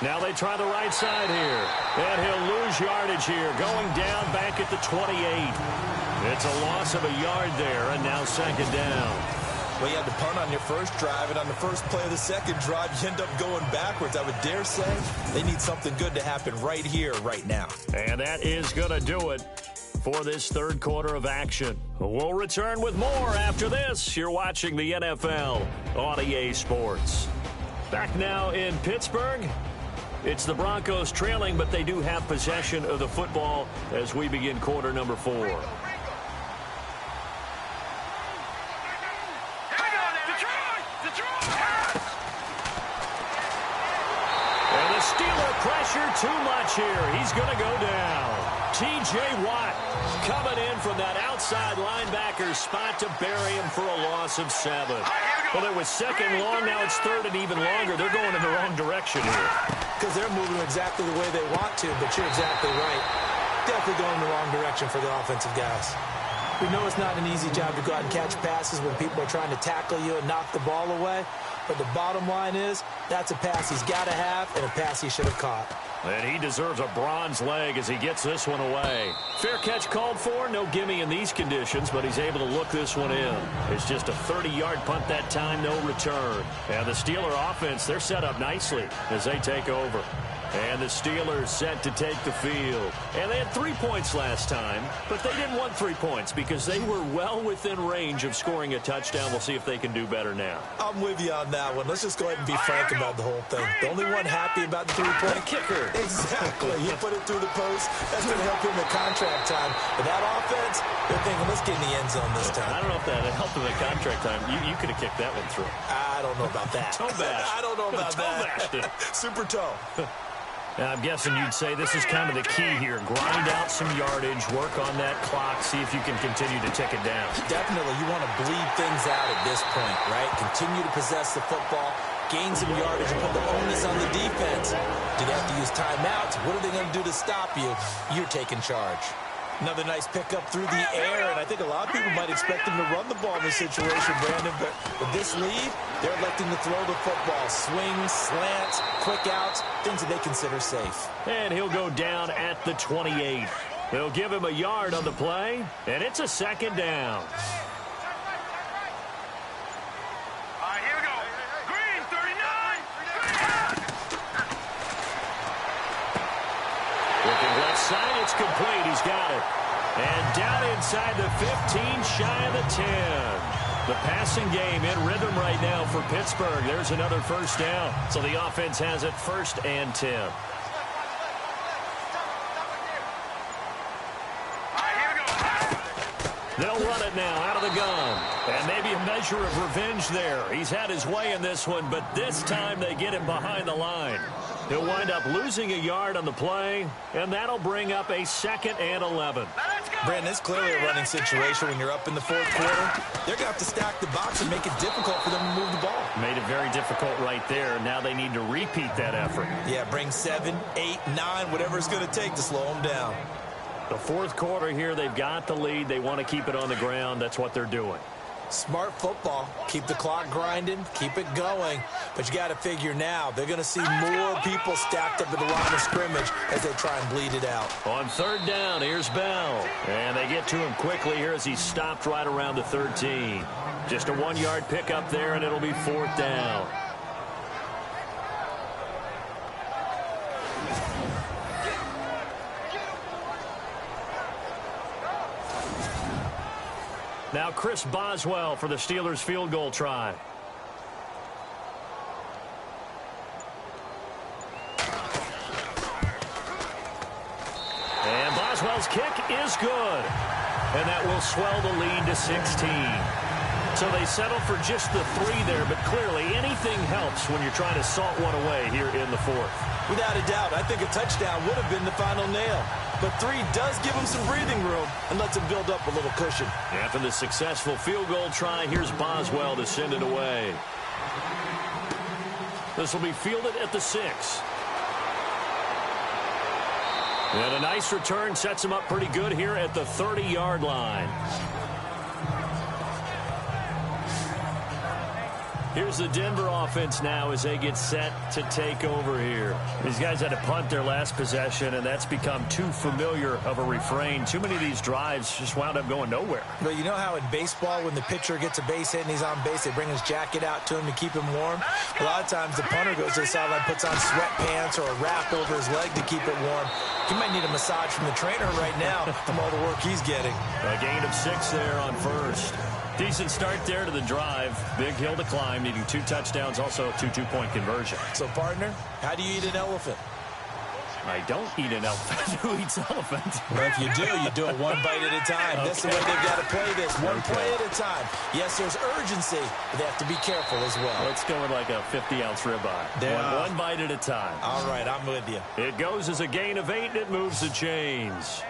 Now they try the right side here. And he'll lose yardage here. Going down back at the 28. It's a loss of a yard there, and now second down. Well, you had to punt on your first drive, and on the first play of the second drive, you end up going backwards. I would dare say they need something good to happen right here, right now. And that is going to do it for this third quarter of action. We'll return with more after this. You're watching the NFL on EA Sports. Back now in Pittsburgh. It's the Broncos trailing, but they do have possession of the football as we begin quarter number 4. And the Steeler pressure too much here. He's going to go down. T.J. Watt coming in from that outside linebacker spot to bury him for a loss of 7. Well, it was second long. Now it's third and even longer. They're going in the wrong direction here. Because they're moving exactly the way they want to, but you're exactly right. Definitely going in the wrong direction for the offensive guys. We know it's not an easy job to go out and catch passes when people are trying to tackle you and knock the ball away. But the bottom line is, that's a pass he's got to have and a pass he should have caught. And he deserves a bronze leg as he gets this one away. Fair catch called for. No gimme in these conditions, but he's able to look this one in. It's just a 30-yard punt that time, no return. And the Steeler offense, they're set up nicely as they take over. And the Steelers set to take the field. And they had 3 points last time, but they didn't want 3 points because they were well within range of scoring a touchdown. We'll see if they can do better now. I'm with you on that one. Let's just go ahead and be frank about the whole thing. The only one happy about the 3-point kicker. Exactly. He put it through the post. That's going to help him in contract time. But that offense, they're thinking, let's get in the end zone this time. I don't know if that helped him in contract time. You could have kicked that one through. I don't know about that. Toe bash. I don't know about that. Super toe. I'm guessing you'd say this is kind of the key here. Grind out some yardage, work on that clock, see if you can continue to tick it down. Definitely. You want to bleed things out at this point, right? Continue to possess the football, gain some yardage, and put the onus on the defense. Do they have to use timeouts? What are they going to do to stop you? You're taking charge. Another nice pickup through the air, and I think a lot of people might expect him to run the ball in this situation, Brandon, but with this lead, they're electing to throw the football. Swings, slants, quick outs, things that they consider safe. And he'll go down at the 28. They'll give him a yard on the play, and it's a second down. All right, here we go. Green 39. outside. It's complete. He's got it. And down inside the 15, shy of the 10. The passing game in rhythm right now for Pittsburgh. There's another first down. So the offense has it 1st and 10. They'll run it now out of the gun. And maybe a measure of revenge there. He's had his way in this one, but this time they get him behind the line. He'll wind up losing a yard on the play, and that'll bring up a 2nd and 11. Brandon, it's clearly a running situation when you're up in the 4th quarter. They're going to have to stack the box and make it difficult for them to move the ball. Made it very difficult right there. Now they need to repeat that effort. Yeah, bring 7, 8, 9, whatever it's going to take to slow them down. The 4th quarter here, they've got the lead. They want to keep it on the ground. That's what they're doing. Smart football. Keep the clock grinding. Keep it going. But you got to figure now, they're going to see more people stacked up at the line of scrimmage as they try and bleed it out. On 3rd down, here's Bell. And they get to him quickly here as he stopped right around the 13. Just a 1-yard pickup there, and it'll be 4th down. Now Chris Boswell for the Steelers field goal try. And Boswell's kick is good. And that will swell the lead to 16. So they settle for just the 3 there, but clearly anything helps when you're trying to salt one away here in the 4th. Without a doubt, I think a touchdown would have been the final nail. But 3 does give them some breathing room and lets them build up a little cushion. After the successful field goal try, here's Boswell to send it away. This will be fielded at the 6. And a nice return sets him up pretty good here at the 30-yard line. Here's the Denver offense now as they get set to take over here. These guys had to punt their last possession, and that's become too familiar of a refrain. Too many of these drives just wound up going nowhere. But you know how in baseball, when the pitcher gets a base hit and he's on base, they bring his jacket out to him to keep him warm? A lot of times the punter goes to the sideline, puts on sweatpants or a wrap over his leg to keep it warm. He might need a massage from the trainer right now from all the work he's getting. A gain of 6 there on 1st. Decent start there to the drive. Big hill to climb, needing 2 touchdowns, also a 2 two-point conversion. So, partner, how do you eat an elephant? I don't eat an elephant. Who eats elephant? Well, if you do it 1 bite at a time. Okay. That's the way they've got to play this. One play at a time. Yes, there's urgency, but they have to be careful as well. Let's go with like a 50-ounce ribeye. One bite at a time. All right, I'm with you. It goes as a gain of 8, and it moves the chains.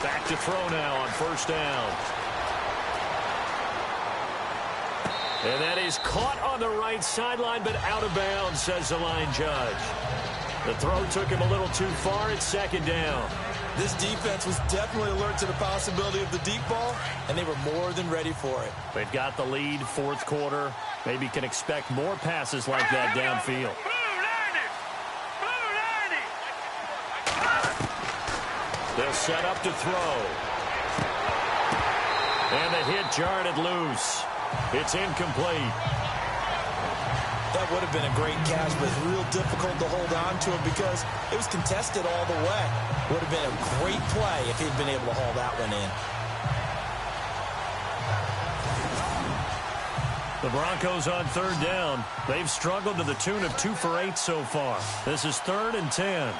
Back to throw now on 1st down. And that is caught on the right sideline, but out of bounds, says the line judge. The throw took him a little too far. It's 2nd down. This defense was definitely alert to the possibility of the deep ball, and they were more than ready for it. They've got the lead, 4th quarter. Maybe can expect more passes like that downfield. They'll set up to throw. And the hit jarred it loose. It's incomplete. That would have been a great catch, but it's real difficult to hold on to it because it was contested all the way. Would have been a great play if he'd been able to haul that one in. The Broncos on 3rd down. They've struggled to the tune of 2 for 8 so far. This is 3rd and 10.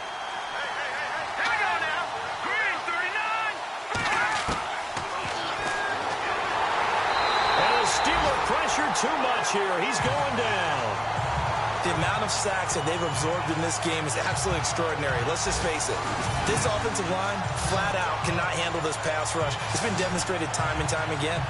Too much here. He's going down. The amount of sacks that they've absorbed in this game is absolutely extraordinary. Let's just face it. This offensive line, flat out, cannot handle this pass rush. It's been demonstrated time and time again.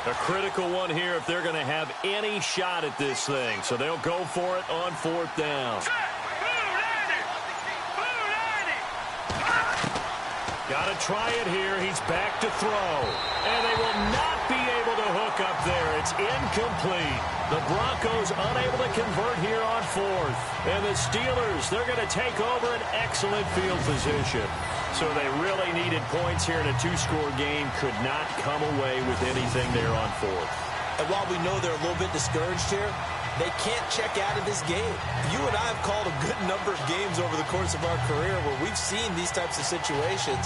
A critical one here if they're going to have any shot at this thing. So they'll go for it on 4th down. Got to try it here. He's back to throw. And they will not be able to hook up there. It's incomplete. The Broncos unable to convert here on 4th. And the Steelers, they're going to take over an excellent field position. So they really needed points here in a 2-score game. Could not come away with anything there on 4th. And while we know they're a little bit discouraged here, they can't check out of this game. You and I have called a good number of games over the course of our career where we've seen these types of situations.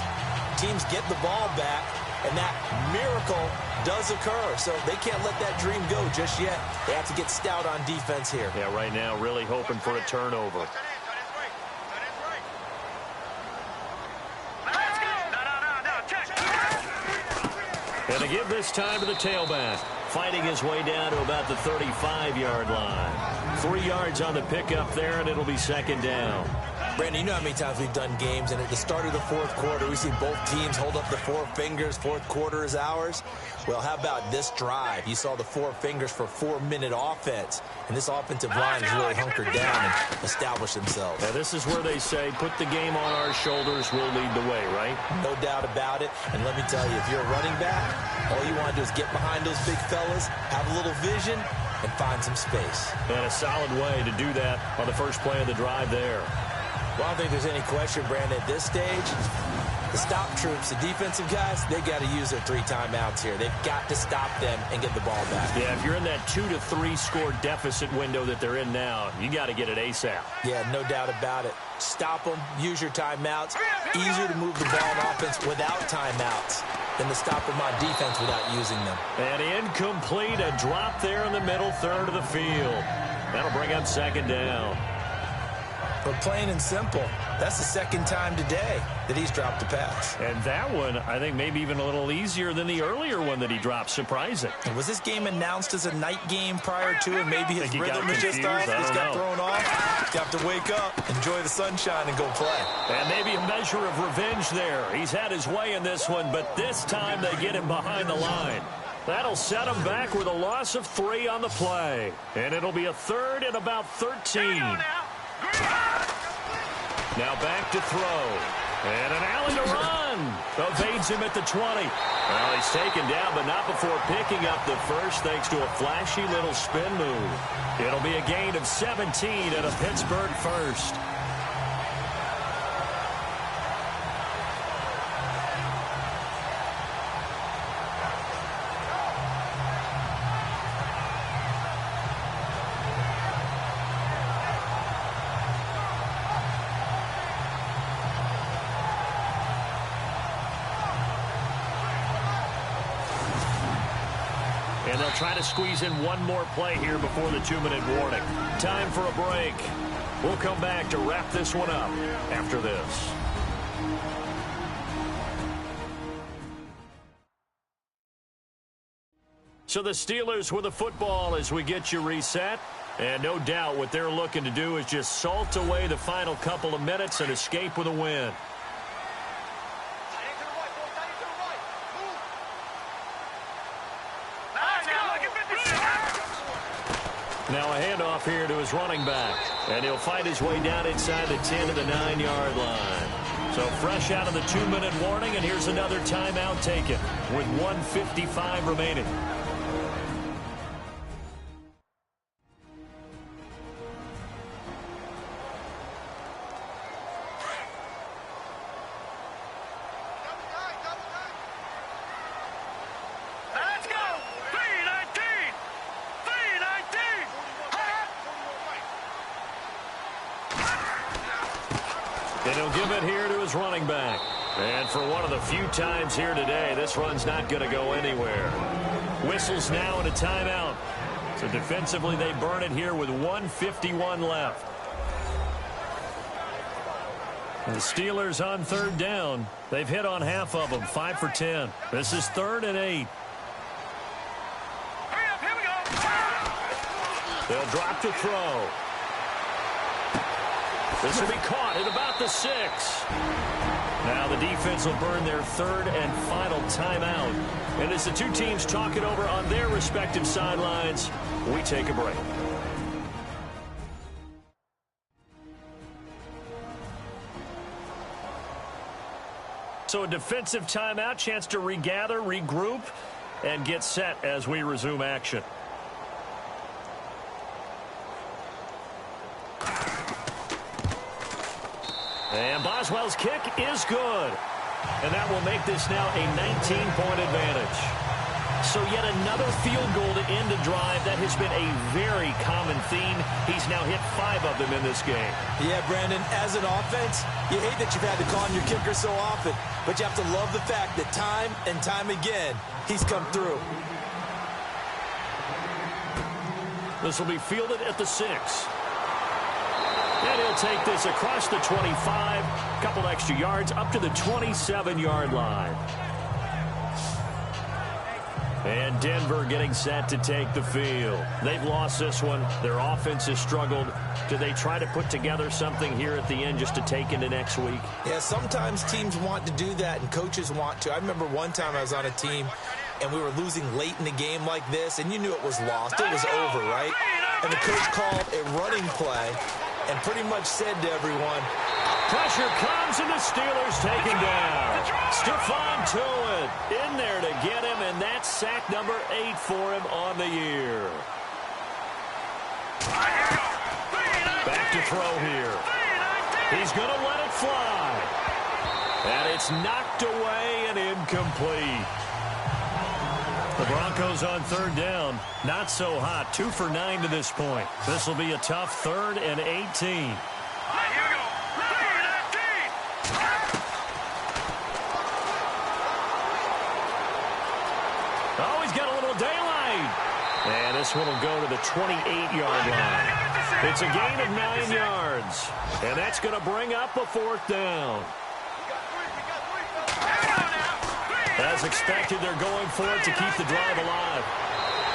Teams get the ball back, and that miracle does occur. So they can't let that dream go just yet. They have to get stout on defense here. Yeah, right now really hoping for a turnover. And to give this time to the tailback. Fighting his way down to about the 35-yard line. 3 yards on the pickup there, and it'll be 2nd down. Brandon, you know how many times we've done games, and at the start of the 4th quarter, we see both teams hold up the 4 fingers. 4th quarter is ours. Well, how about this drive? You saw the 4 fingers for 4-minute offense, and this offensive line has really hunkered down and established themselves. Now, this is where they say, put the game on our shoulders, we'll lead the way, right? No doubt about it. And let me tell you, if you're a running back, all you want to do is get behind those big fellas, have a little vision, and find some space. And a solid way to do that on the first play of the drive there. Well, I don't think there's any question, Brandon, at this stage, the stop troops, the defensive guys, they got to use their 3 timeouts here. They've got to stop them and get the ball back. Yeah, if you're in that 2 to 3 score deficit window that they're in now, you got to get it ASAP. Yeah, no doubt about it. Stop them, use your timeouts. Easier to move the ball on offense without timeouts than to stop them on defense without using them. And incomplete, a drop there in the middle third of the field. That'll bring up 2nd down. But plain and simple, that's the 2nd time today that he's dropped a pass. And that one, I think, maybe even a little easier than the earlier one that he dropped. Surprising. And was this game announced as a night game prior to, and maybe his rhythm was just off? Just got thrown off. He's got to wake up, enjoy the sunshine, and go play. And maybe a measure of revenge there. He's had his way in this one, but this time they get him behind the line. That'll set him back with a loss of 3 on the play. And it'll be a 3rd and about 13. Now back to throw. And an alley to run. Evades him at the 20. Well, he's taken down, but not before picking up the first thanks to a flashy little spin move. It'll be a gain of 17 and a Pittsburgh first. And they'll try to squeeze in one more play here before the 2-minute warning. Time for a break. We'll come back to wrap this one up after this. So the Steelers with the football as we get you reset. And no doubt what they're looking to do is just salt away the final couple of minutes and escape with a win. Now a handoff here to his running back. And he'll fight his way down inside the 10 to the 9-yard line. So fresh out of the 2-minute warning, and here's another timeout taken with 1:55 remaining. And he'll give it here to his running back. And for one of the few times here today, this run's not going to go anywhere. Whistles now and a timeout. So defensively, they burn it here with 1:51 left. And the Steelers on 3rd down. They've hit on half of them, 5 for 10. This is 3rd and 8. They'll drop to throw. This will be caught at about the 6. Now the defense will burn their third and final timeout. And as the two teams talk it over on their respective sidelines, we take a break. So a defensive timeout, chance to regather, regroup, and get set as we resume action. And Boswell's kick is good. And that will make this now a 19-point advantage. So yet another field goal to end a drive. That has been a very common theme. He's now hit 5 of them in this game. Yeah, Brandon, as an offense, you hate that you've had to call on your kicker so often, but you have to love the fact that time and time again, he's come through. This will be fielded at the 6. And he'll take this across the 25, a couple extra yards, up to the 27-yard line. And Denver getting set to take the field. They've lost this one. Their offense has struggled. Do they try to put together something here at the end just to take into next week? Yeah, sometimes teams want to do that and coaches want to. I remember one time I was on a team and we were losing late in the game like this, and you knew it was lost. It was over, right? And the coach called a running play and pretty much said to everyone, pressure comes and the Steelers take him down. Stephon Tuitt in there to get him, and that's sack number 8 for him on the year. Back to throw here. He's going to let it fly. And it's knocked away and incomplete. The Broncos on third down. Not so hot. 2 for 9 to this point. This will be a tough 3rd and 18. Oh, he's got a little daylight. And this one will go to the 28-yard line. It's a gain of 9 yards. And that's going to bring up a 4th down. As expected, they're going for it to keep the drive alive.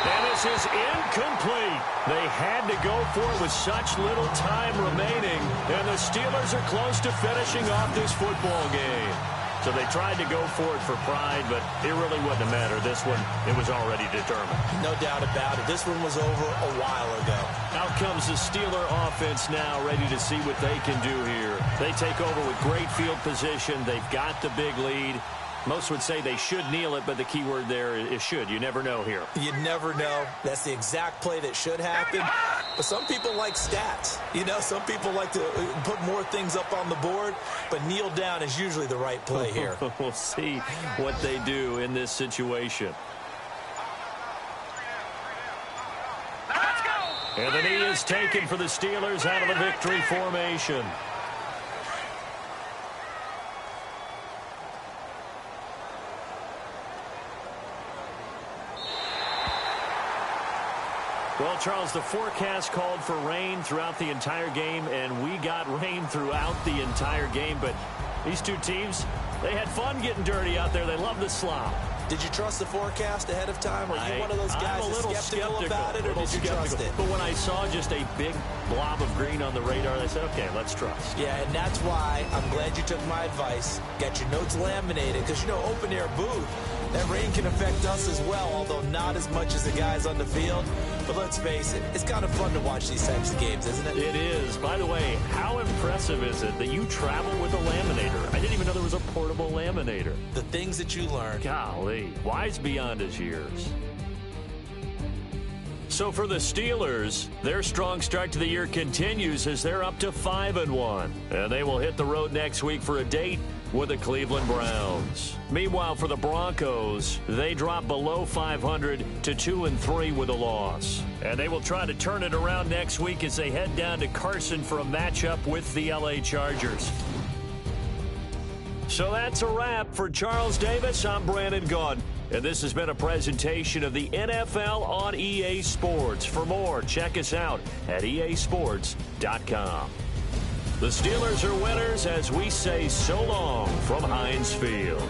And this is incomplete. They had to go for it with such little time remaining. And the Steelers are close to finishing off this football game. So they tried to go for it for pride, but it really wouldn't have mattered. This one, it was already determined. No doubt about it. This one was over a while ago. Out comes the Steeler offense now, ready to see what they can do here. They take over with great field position. They've got the big lead. Most would say they should kneel it, but the key word there is should. You never know here. You never know. That's the exact play that should happen. But some people like stats. You know, some people like to put more things up on the board, but kneel down is usually the right play here. We'll see what they do in this situation. And the knee is taken for the Steelers out of the victory formation. Well, Charles, the forecast called for rain throughout the entire game, and we got rain throughout the entire game. But these two teams, they had fun getting dirty out there. They love the slop. Did you trust the forecast ahead of time? Are you one of those guys that's skeptical about it, or did you trust it? But when I saw just a big blob of green on the radar, I said, okay, let's trust. Yeah, and that's why I'm glad you took my advice. Got your notes laminated, because, you know, open-air booth, that rain can affect us as well, although not as much as the guys on the field. But let's face it, it's kind of fun to watch these types of games, isn't it? It is. By the way, how impressive is it that you travel with a laminator? I didn't even know there was a portable laminator. The things that you learn. Golly, wise beyond his years. So for the Steelers, their strong start to the year continues as they're up to 5-1. And they will hit the road next week for a date with the Cleveland Browns. Meanwhile, for the Broncos, they drop below 500 to 2-3 with a loss. And they will try to turn it around next week as they head down to Carson for a matchup with the LA Chargers. So that's a wrap. For Charles Davis, I'm Brandon Gaudin. And this has been a presentation of the NFL on EA Sports. For more, check us out at easports.com. The Steelers are winners as we say so long from Heinz Field.